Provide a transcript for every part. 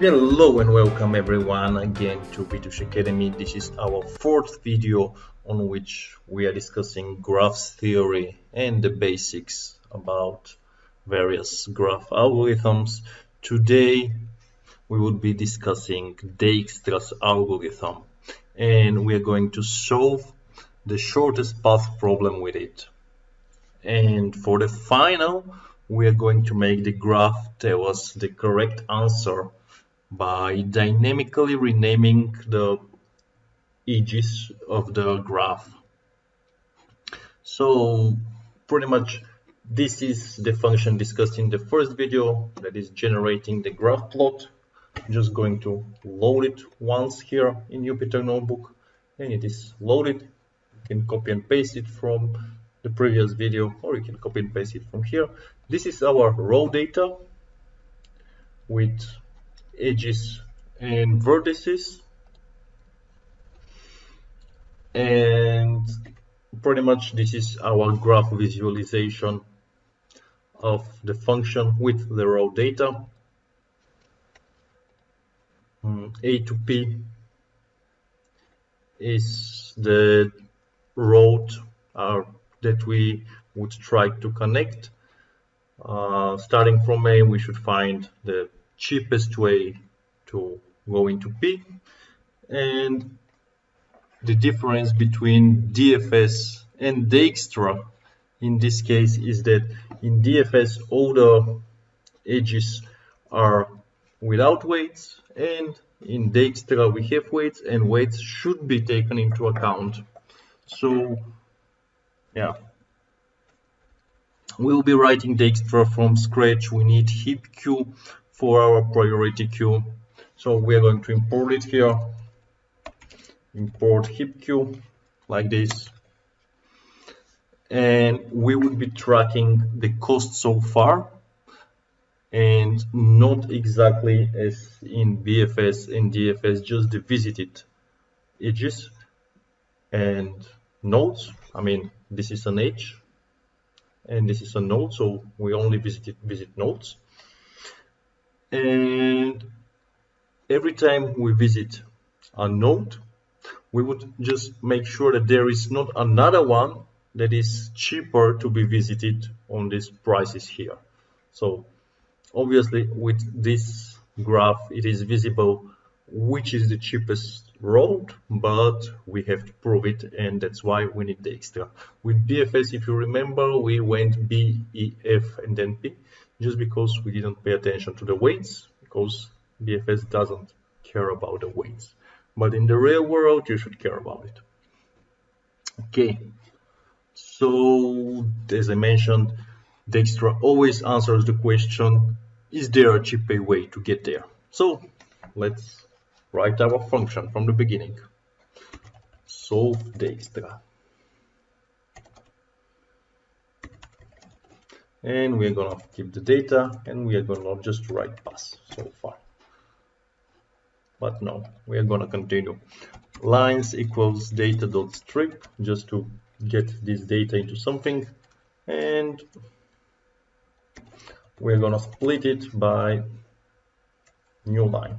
Hello and welcome everyone again to Dijkstra Academy. This is our fourth video on which we are discussing graphs theory and the basics about various graph algorithms. Today we will be discussing Dijkstra's algorithm and we are going to solve the shortest path problem with it. And for the final, we are going to make the graph tell us the correct answer by dynamically renaming the edges of the graph. So pretty much this is the function discussed in the first video, that is generating the graph plot. I'm just going to load it once here in Jupyter Notebook, and it is loaded. You can copy and paste it from the previous video, or you can copy and paste it from here. This is our raw data with edges and vertices, and pretty much this is our graph visualization of the function with the raw data. A to P is the road that we would try to connect. Starting from A, we should find the cheapest way to go into P, and the difference between DFS and Dijkstra in this case is that in DFS all the edges are without weights, and in Dijkstra we have weights, and weights should be taken into account. So yeah, we'll be writing Dijkstra from scratch. We need heapq for our priority queue, so we are going to import it here. Import heapq like this, and we would be tracking the cost so far, and not exactly as in BFS and DFS, just the visited edges and nodes. I mean, this is an edge and this is a node, so we only visit nodes. And every time we visit a node, we would just make sure that there is not another one that is cheaper to be visited on these prices here. So obviously with this graph it is visible which is the cheapest road, but we have to prove it, and that's why we need Dijkstra. With BFS, if you remember, we went B, E, F and then P, just because we didn't pay attention to the weights, because BFS doesn't care about the weights. But in the real world, you should care about it. Okay, so as I mentioned, Dijkstra always answers the question, is there a cheaper way to get there? So let's write our function from the beginning. Solve Dijkstra. And we're gonna keep the data, and we are gonna just write pass so far. But no, we are gonna continue. Lines equals data.strip, just to get this data into something, and we're gonna split it by new line.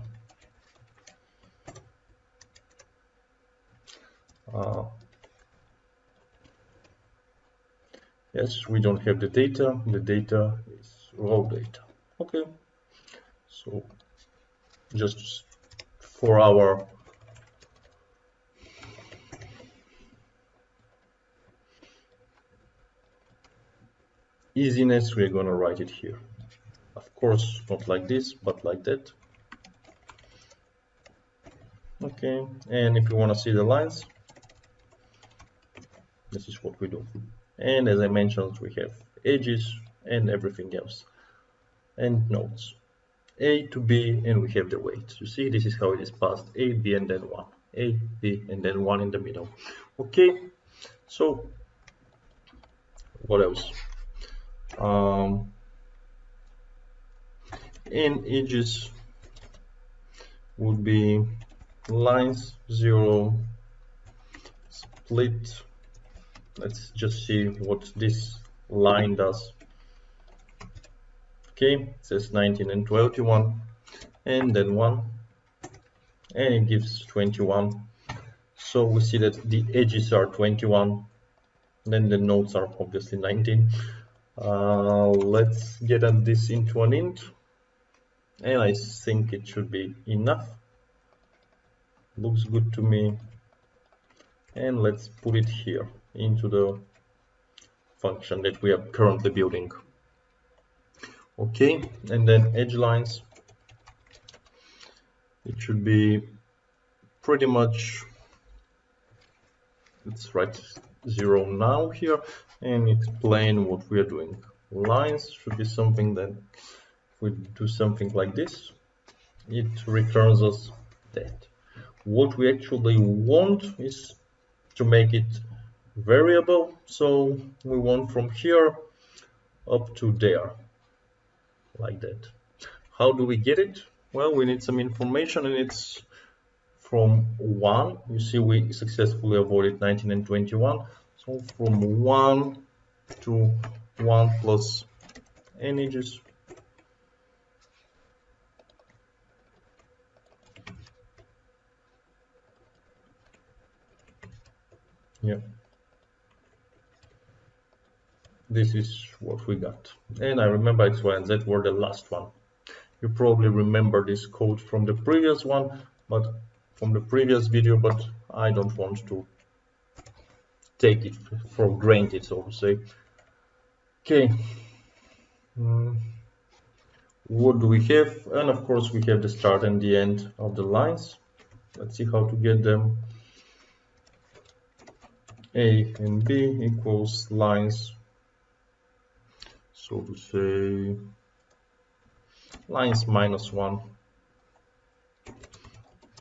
Yes, we don't have the data is raw data. Okay, so just for our easiness, we're going to write it here. Of course, not like this, but like that. Okay, and if you want to see the lines, this is what we do. And as I mentioned, we have edges and everything else, and nodes. A to B, and we have the weights. You see, this is how it is passed: A, B, and then 1. A, B, and then 1 in the middle. Okay, so what else? In edges would be lines 0 split. Let's just see what this line does. Okay, it says 19 and 21. and then 1, and it gives 21. So we see that the edges are 21, then the nodes are obviously 19. Let's get this into an int, and I think it should be enough. Looks good to me. And let's put it here into the function that we are currently building. Okay, and then edge lines, it should be pretty much, let's write 0 now here and explain what we are doing. Lines should be something that if we do something like this, it returns us that. What we actually want is to make it variable, so we want from here up to there, like that. How do we get it? Well, we need some information, and it's from 1. You see, we successfully avoided 19 and 21. So from 1 to 1 plus n edges. Yeah. This is what we got. And I remember X, Y, and Z were the last one. You probably remember this code from the previous one, but from the previous video, but I don't want to take it for granted, so to say. Okay. What do we have? And of course we have the start and the end of the lines. Let's see how to get them. A and B equals lines, so to say, lines minus 1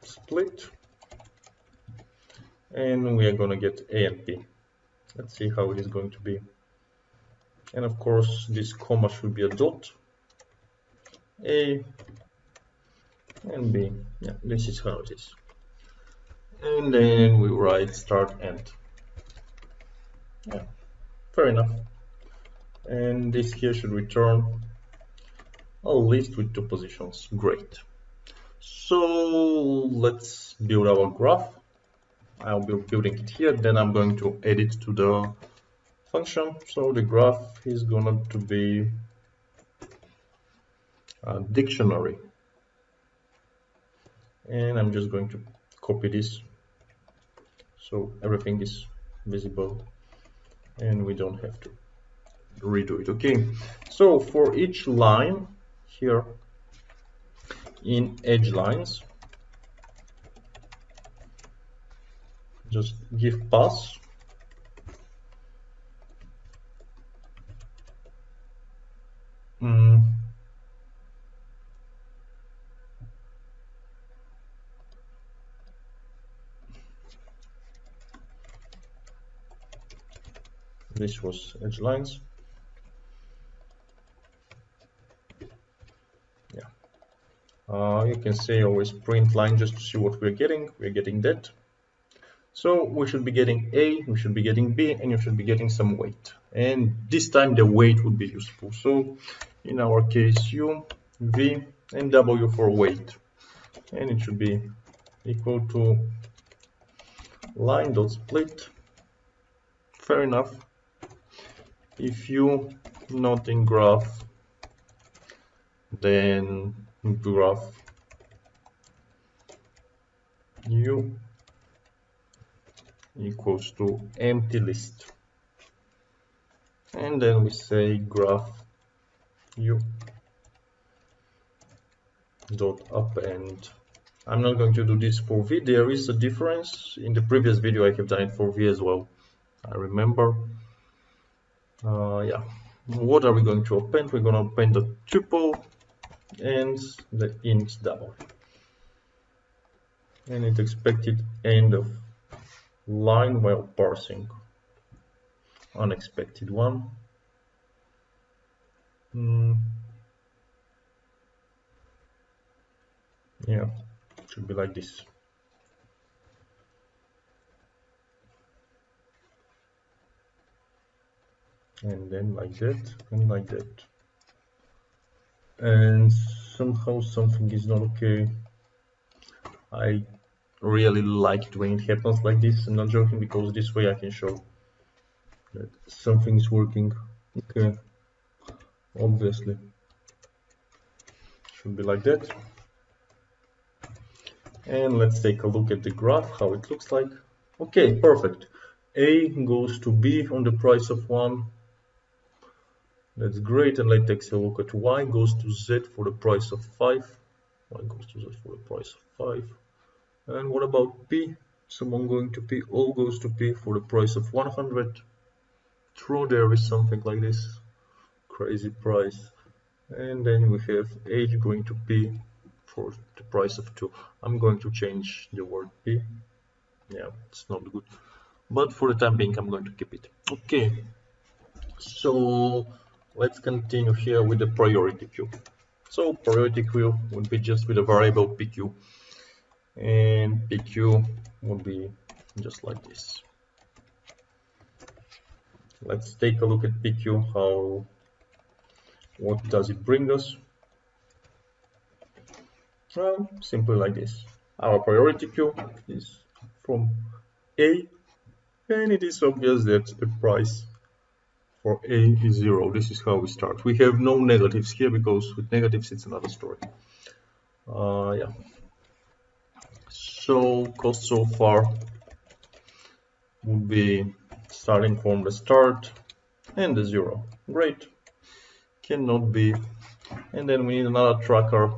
split, and we are going to get A and B. Let's see how it is going to be. And of course this comma should be a dot. A and B. Yeah, this is how it is. And then we write start end. Yeah, fair enough. And this here should return a list with 2 positions. Great. So let's build our graph. I'll be building it here, then I'm going to add it to the function. So the graph is going to be a dictionary. And I'm just going to copy this so everything is visible and we don't have to redo it. Okay, so for each line here in edge lines, just give pass this was edge lines. Yeah, you can say always print line just to see what we're getting. We're getting that. So we should be getting A, we should be getting B, and you should be getting some weight. And this time the weight would be useful. So in our case, U, V, and W for weight. And it should be equal to line.split. Fair enough. If U not in graph, then graph U equals to empty list. And then we say graph U dot append. I'm not going to do this for V. There is a difference. In the previous video I have done it for V as well, I remember. Yeah, what are we going to append? We're going to append the tuple and the int double, and it expected end of line while parsing. Unexpected one. Yeah, it should be like this. And then like that, and like that. And somehow something is not okay. I really like it when it happens like this. I'm not joking, because this way I can show that something is working. Okay, obviously should be like that. And let's take a look at the graph, how it looks like. Okay, perfect. A goes to B on the price of 1. That's great. And let's take a look at Y goes to Z for the price of 5. Y goes to Z for the price of 5. And what about P? Someone going to P, all goes to P for the price of 100. True, there is something like this. Crazy price. And then we have H going to P for the price of 2. I'm going to change the word P. Yeah, it's not good. But for the time being, I'm going to keep it. Okay. So let's continue here with the priority queue. So priority queue would be just with a variable PQ. And PQ would be just like this. Let's take a look at PQ, what does it bring us? Well, simply like this. Our priority queue is from A, and it is obvious that the price for A is 0. This is how we start. We have no negatives here, because with negatives it's another story. Yeah. So cost so far would be starting from the start and the 0. Great. Cannot be. And then we need another tracker,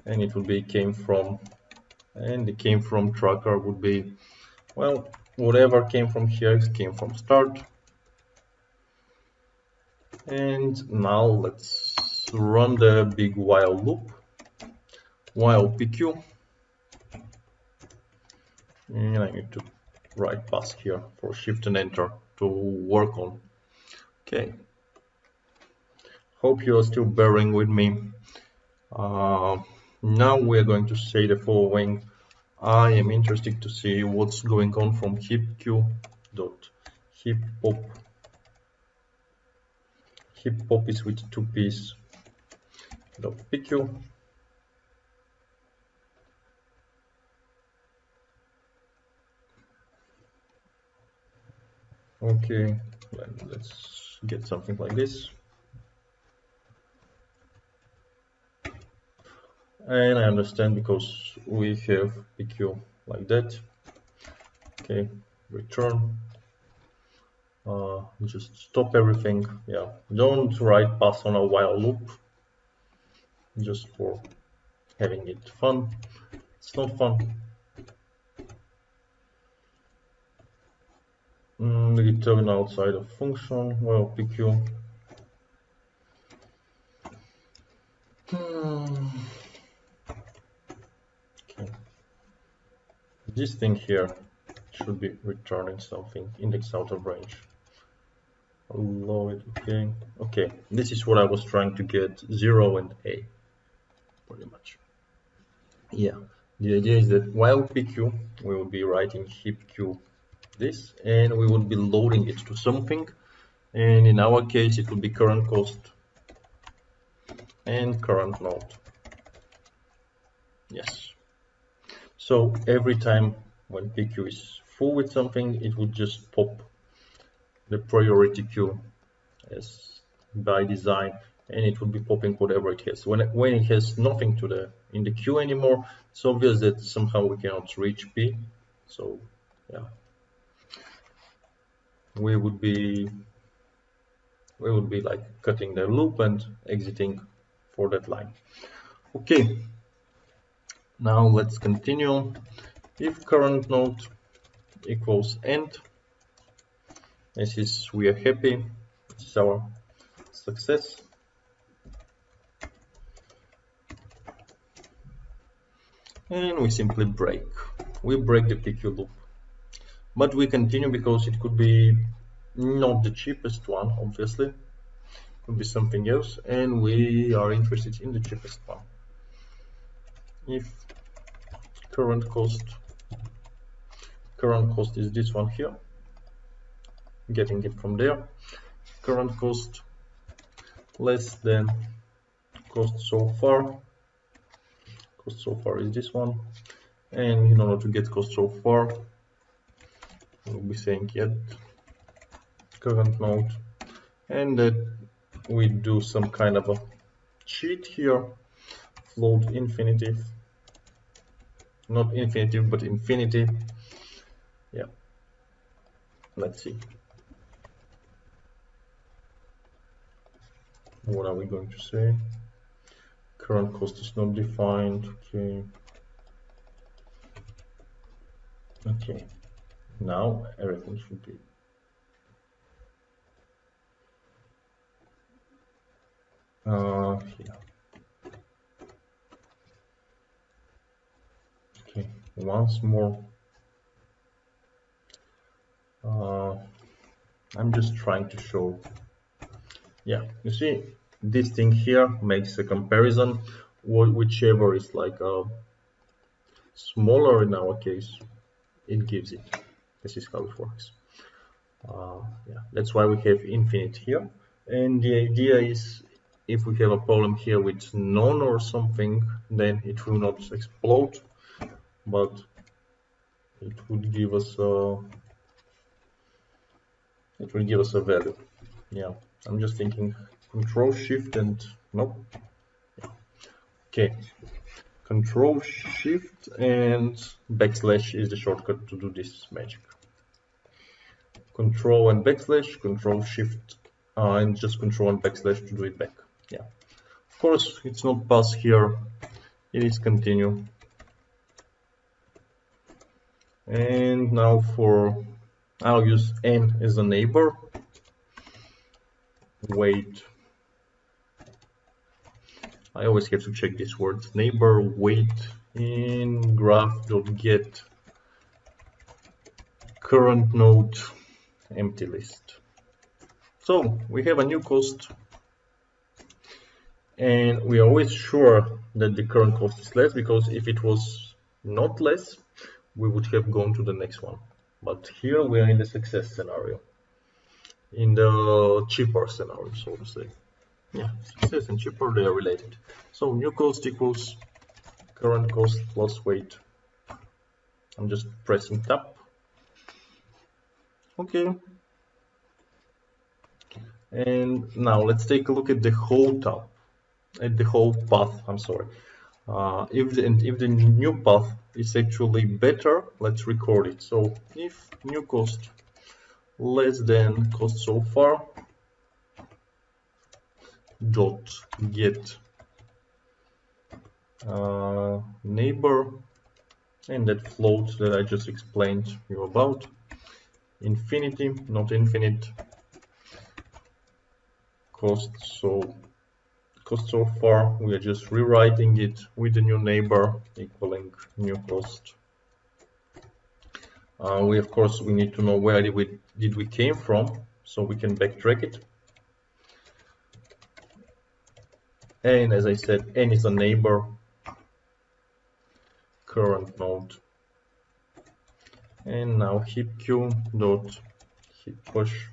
and it would be came from, and the came from tracker would be, well, whatever came from here came from start. And now let's run the big while loop, while PQ. And I need to write pass here for shift and enter to work on. Okay. Hope you are still bearing with me. Now we are going to say the following. I am interested to see what's going on from heapq dot heap_pop. Heap_pop is with 2 p's dot pq. Okay, let's get something like this. And I understand, because we have PQ like that. Okay, return. Just stop everything. Yeah, don't write pass on a while loop, just for having it fun. It's not fun. Return outside of function, well, PQ. Okay. This thing here should be returning something, index out of range. Allow it, okay. Okay, this is what I was trying to get, 0 and A, pretty much. Yeah, the idea is that while PQ, we will be writing heapq this, and we will be loading it to something. And in our case, it will be current cost and current node. Yes. So every time when PQ is full with something, it would just pop the priority queue as by design, and it would be popping whatever it has. When it has nothing in the queue anymore, it's obvious that somehow we cannot reach P. So yeah, we would be like cutting the loop and exiting for that line. Okay, now let's continue. If current node equals end, this is we are happy, this is our success. And we simply break the PQ loop, but we continue because it could be not the cheapest one, obviously, could be something else, and we are interested in the cheapest one. If current cost is this one here, getting it from there, current cost less than cost so far. Cost so far is this one, and in order to get cost so far, we'll be saying get current node, and that we do some kind of a cheat here, float infinitive, not infinitive but infinity. Yeah, let's see. What are we going to say? Current cost is not defined. Okay. Okay. Now everything should be here. Okay. Once more. I'm just trying to show. Yeah, you see, this thing here makes a comparison. Whichever is like smaller in our case, it gives it. This is how it works. Yeah, that's why we have infinite here. And the idea is, if we have a problem here with none or something, then it will not explode, but it would give us a value. Yeah, I'm just thinking Control Shift and nope. Okay, Control Shift and backslash is the shortcut to do this magic. Control and backslash, Control Shift, and just Control and backslash to do it back. Yeah, of course it's not pass here, it is continue. And now I'll use n as a neighbor. Wait, I always have to check these words. Neighbor wait in graph.get current node empty list. So we have a new cost, and we are always sure that the current cost is less, because if it was not less, we would have gone to the next one. But here we are in the success scenario, in the cheaper scenario, so to say. Yeah, success and cheaper, they are related. So new cost equals current cost plus wait. I'm just pressing tab. Okay. And now let's take a look at the whole tab, at the whole path. I'm sorry. If the new path is actually better, let's record it. So if new cost less than cost so far dot get neighbor, and that float that I just explained you about, infinity, not infinite, cost so far, we are just rewriting it with the new neighbor equaling new cost. Of course we need to know where did we came from, so we can backtrack it. And as I said, n is a neighbor, current node. And now heapq dot heap push.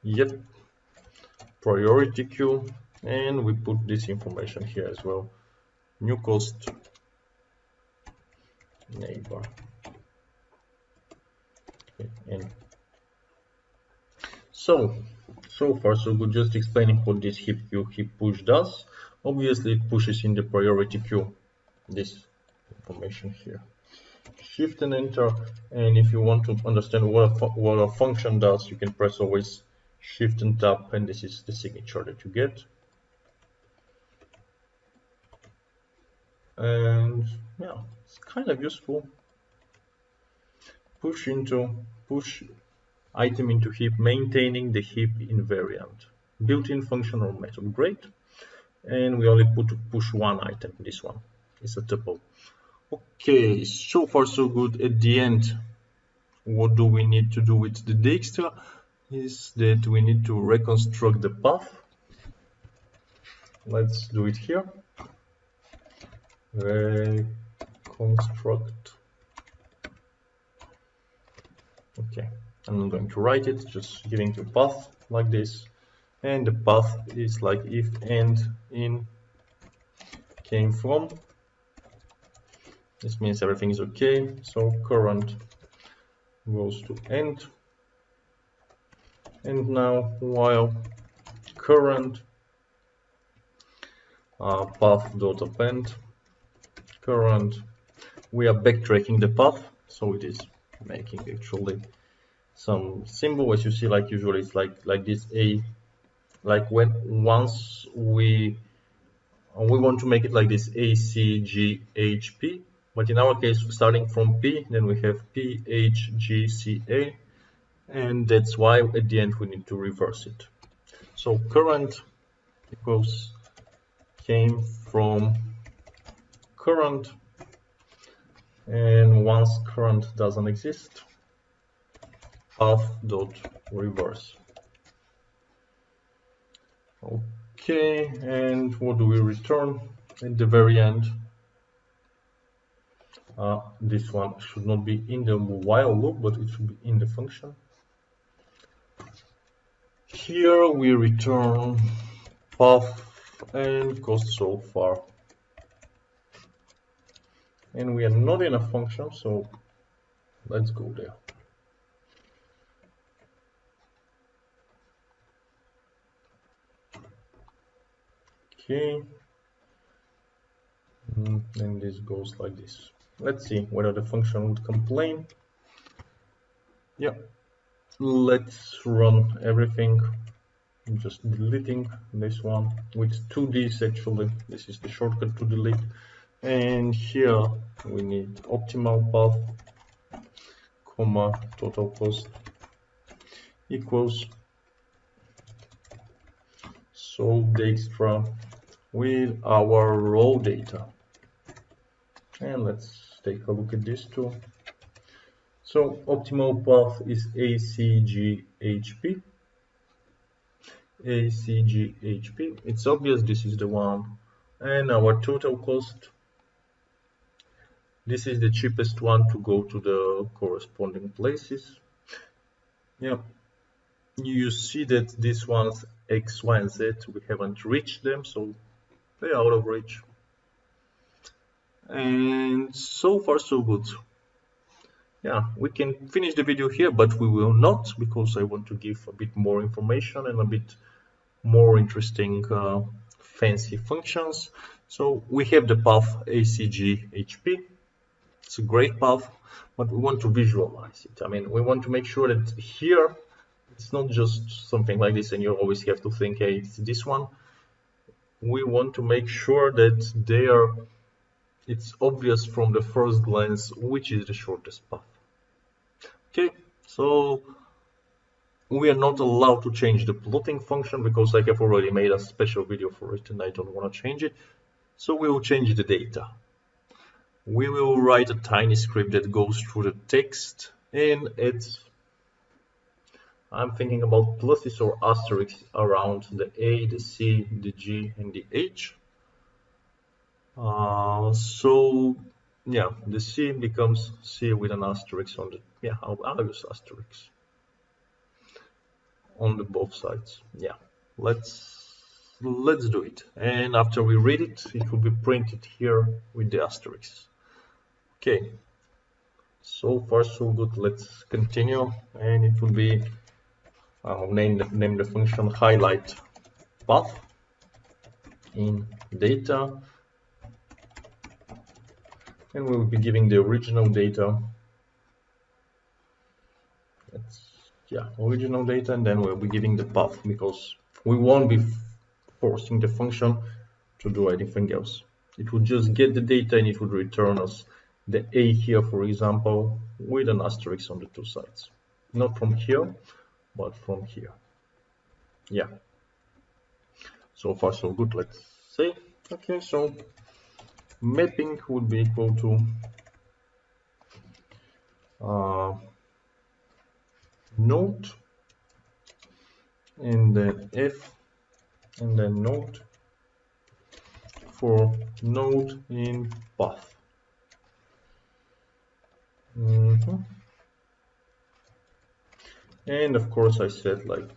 Yep, priority queue, and we put this information here as well. New cost neighbor. Okay, and so far so good. Just explaining what this heapq heap push does. Obviously it pushes in the priority queue this information here. Shift and enter, and if you want to understand what a function does, you can press always Shift and tab, and this is the signature that you get. And yeah, it's kind of useful. Push item into heap, maintaining the heap invariant. Built-in function or method, great. And we only push one item, this one is a tuple. Okay, so far so good. At the end, what do we need to do with the Dijkstra is that we need to reconstruct the path. Let's do it here. Reconstruct. Okay, I'm not going to write it, just giving the path like this. and the path is like if end in came from. This means everything is okay, so current goes to end, and now while current path.append current, we are backtracking the path, so it is making actually some symbol. As you see, like usually it's like this a, like when once we want to make it like this a c g h p, but in our case starting from p, then we have p h g c a, and that's why at the end we need to reverse it. So current equals came from current, and once current doesn't exist, path.reverse. Okay, and what do we return at the very end? This one should not be in the while loop, but it should be in the function. Here we return path and cost so far. And we are not in a function, so let's go there. Okay. And this goes like this. Let's see whether the function would complain. Yeah. Let's run everything. I'm just deleting this one with 2Ds actually. This is the shortcut to delete. And here we need optimal path, comma, total cost equals so Dijkstra with our raw data. And let's take a look at this too. So optimal path is ACGHP. ACGHP. It's obvious this is the one. And our total cost, this is the cheapest one to go to the corresponding places. Yeah. You see that these ones X, Y, and Z, we haven't reached them, so they're out of reach. And so far so good. Yeah, we can finish the video here, but we will not, because I want to give a bit more information and a bit more interesting fancy functions. So we have the path ACGHP. It's a great path, but we want to visualize it. I mean, we want to make sure that here it's not just something like this and you always have to think, hey, it's this one. We want to make sure that it's obvious from the first glance which is the shortest path. Okay, so we are not allowed to change the plotting function because I have already made a special video for it and I don't want to change it. So we will change the data. We will write a tiny script that goes through the text, and I'm thinking about pluses or asterisks around the A, the C, the G, and the H. So yeah, the C becomes C with an asterisk on the, yeah, I'll use asterisks on the both sides. Yeah, let's do it. And after we read it, it will be printed here with the asterisks. Okay, so far so good. Let's continue, and it will be name the function highlight path in data, and we will be giving the original data. Original data, and then we'll be giving the path because we won't be forcing the function to do anything else. It would just get the data and it would return us the A here, for example, with an asterisk on the two sides. Not from here, but from here. Yeah. So far so good, let's say. Okay, so mapping would be equal to node, and then F, and then node for node in path. And of course I said like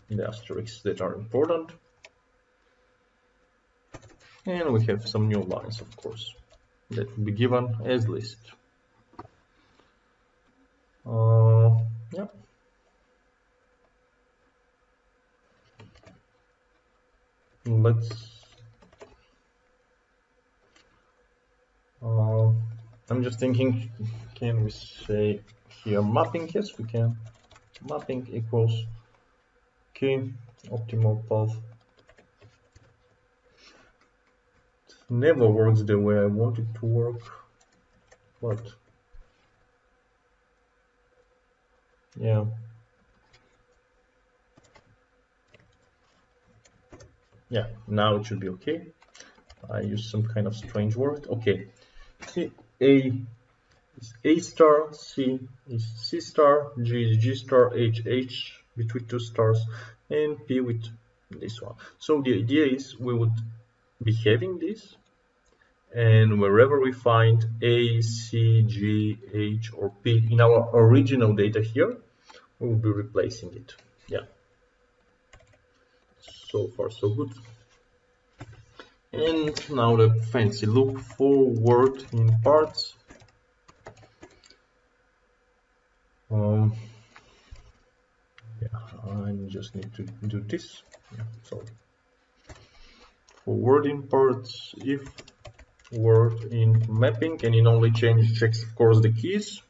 the asterisks that are important. And we have some new lines, of course, that will be given as list. Yeah. I'm just thinking, can we say here mapping? Yes, we can. Mapping equals key optimal path. It never works the way I want it to work, but yeah. Yeah, now it should be okay. I used some kind of strange word. Okay. See, A is A star, C is C star, G is G star, H between two stars, and P with this one. So the idea is we would be having this, and wherever we find A, C, G, H, or P in our original data here, we will be replacing it. Yeah. So far, so good. And now the fancy look forward in parts. Yeah, I just need to do this. Yeah, sorry. For word in parts, if word in mapping, and it only checks, of course, the keys.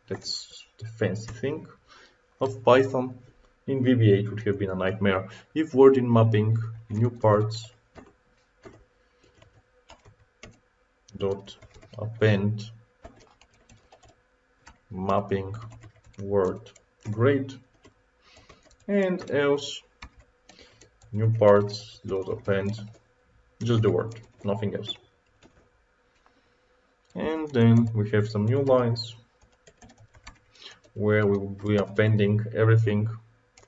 That's the fancy thing of Python. In VBA, it would have been a nightmare. If word in mapping, new parts dot append mapping word, great. And else new parts dot append just the word, nothing else. And then we have some new lines where we will be appending everything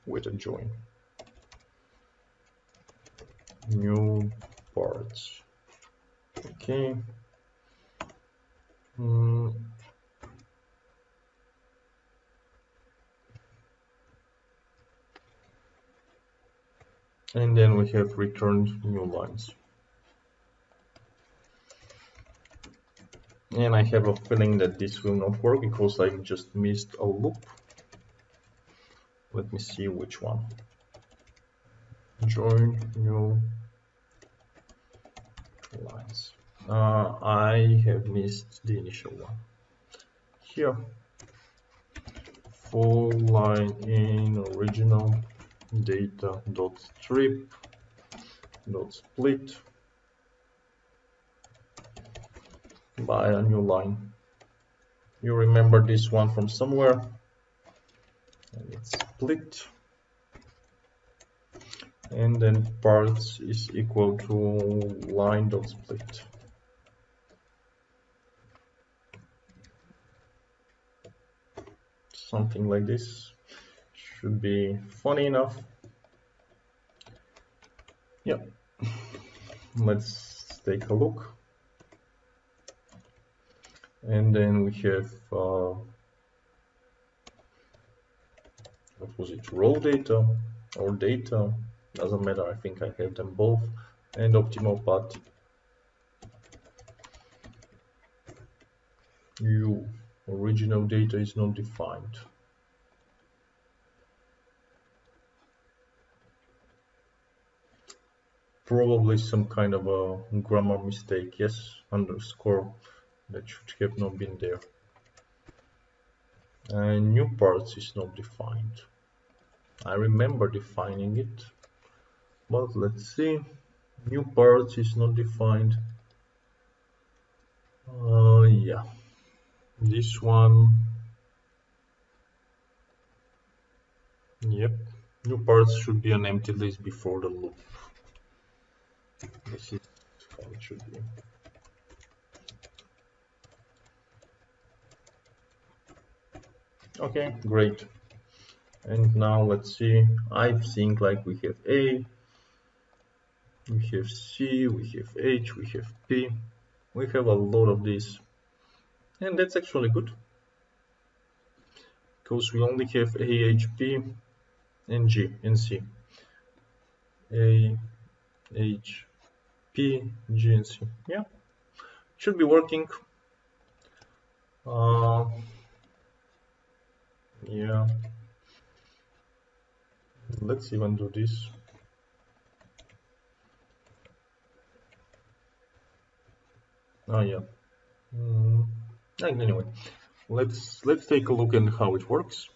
with a join. New parts. Okay. And then we have returned new lines. And I have a feeling that this will not work because I just missed a loop. Let me see which one. Join new lines. I have missed the initial one. Here, full line in original data dot strip dot split by a new line. You remember this one from somewhere, and it's split, and then parts is equal to line dot split. Something like this should be funny enough. Yeah, let's take a look. And then we have what was it, raw data or data, doesn't matter, I think I have them both, and optimal path u, original data is not defined. Probably some kind of a grammar mistake. Yes, underscore, that should have not been there. And new parts is not defined. I remember defining it, but let's see. New parts is not defined. Yeah, this one. Yep, new parts should be an empty list before the loop. This is how it should be. Okay, great. And now let's see. I think like we have A, we have C, we have H, we have P. We have a lot of these. And that's actually good, because we only have A, H, P. and G and C. A, H, P, G, and C. Yeah, should be working. Yeah, let's even do this. Oh yeah. Anyway, let's take a look at how it works.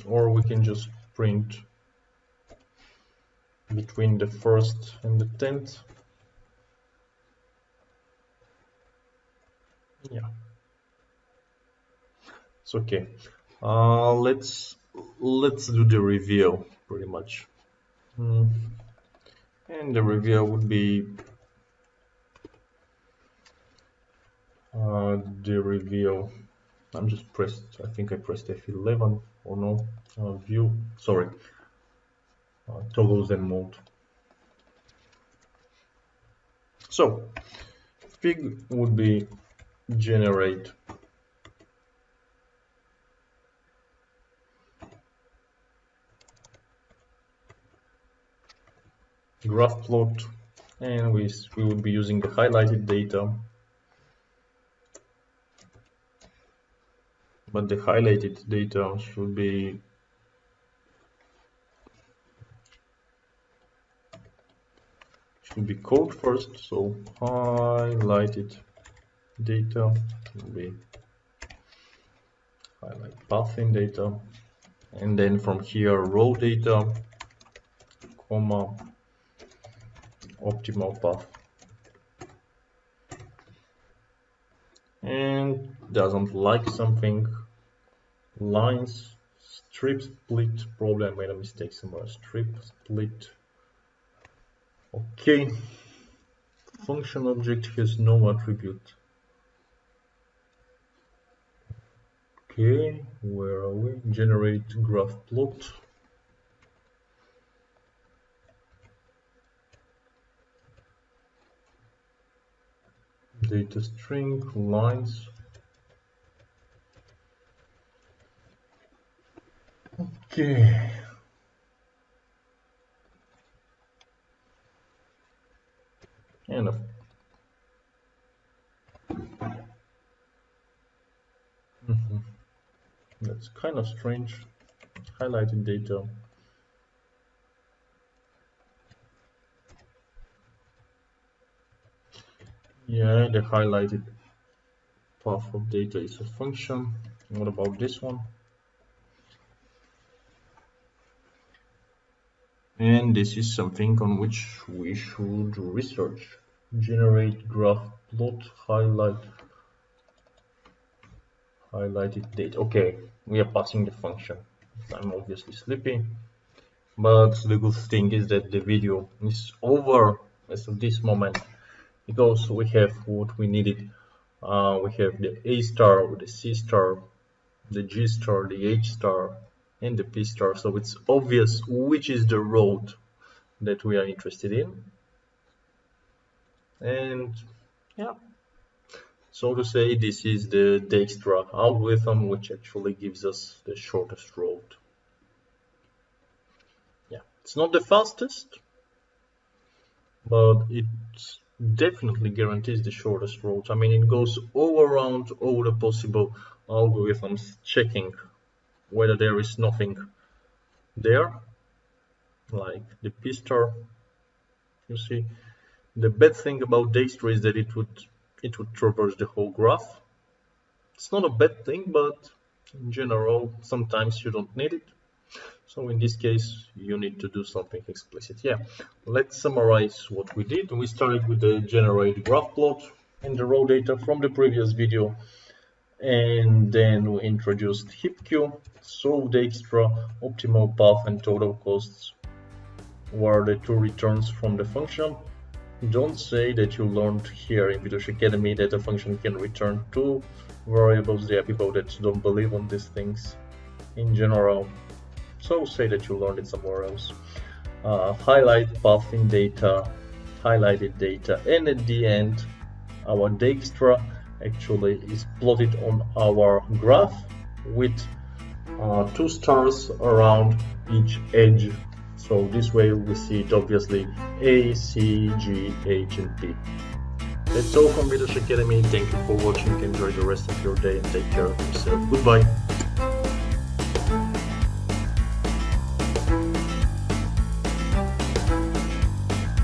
Or we can just print between the 1st and the 10th. Yeah, it's okay. Let's do the review pretty much. And the review would be the review. I'm just pressed. I think I pressed F11 or no. View. Sorry. Toggles and mode. So Fig would be generate graph plot, and we would be using the highlighted data. But the highlighted data should be code first, so highlighted data will be highlight pathing data, and then from here raw data, comma, optimal path, and doesn't like something, lines, strip split, probably I made a mistake somewhere, strip split. Okay, function object has no attribute. Okay, where are we? Generate graph plot. Data string, lines. Okay. Enough. That's kind of strange. Highlighted data. Yeah, the highlighted path of data is a function. What about this one? And this is something on which we should research. Generate graph plot highlighted data. Okay, we are passing the function. I'm obviously sleepy, but the good thing is that the video is over as of this moment, because we have what we needed. We have the A star, the C star, the G star, the H star, and the P star. So it's obvious which is the road that we are interested in. And yeah, so to say, this is the Dijkstra algorithm, which actually gives us the shortest road. Yeah, it's not the fastest, but it definitely guarantees the shortest road. I mean, it goes all around all the possible algorithms, checking whether there is nothing there, like the P star. You see, the bad thing about Dijkstra is that it would traverse the whole graph. It's not a bad thing, but in general, sometimes you don't need it. So in this case, you need to do something explicit. Yeah, let's summarize what we did. We started with the generate graph plot and the raw data from the previous video. And then we introduced heapq, solve Dijkstra, optimal path, and total costs were the two returns from the function. Don't say that you learned here in Videos Academy that a function can return two variables. There are people that don't believe on these things in general. So say that you learned it somewhere else. Highlight path in data, highlighted data, and at the end, our Dijkstra actually is plotted on our graph with 2 stars around each edge. So this way we see it obviously A, C, G, H, and P. That's all from Vidus Academy. Thank you for watching. Enjoy the rest of your day and take care of yourself. Goodbye.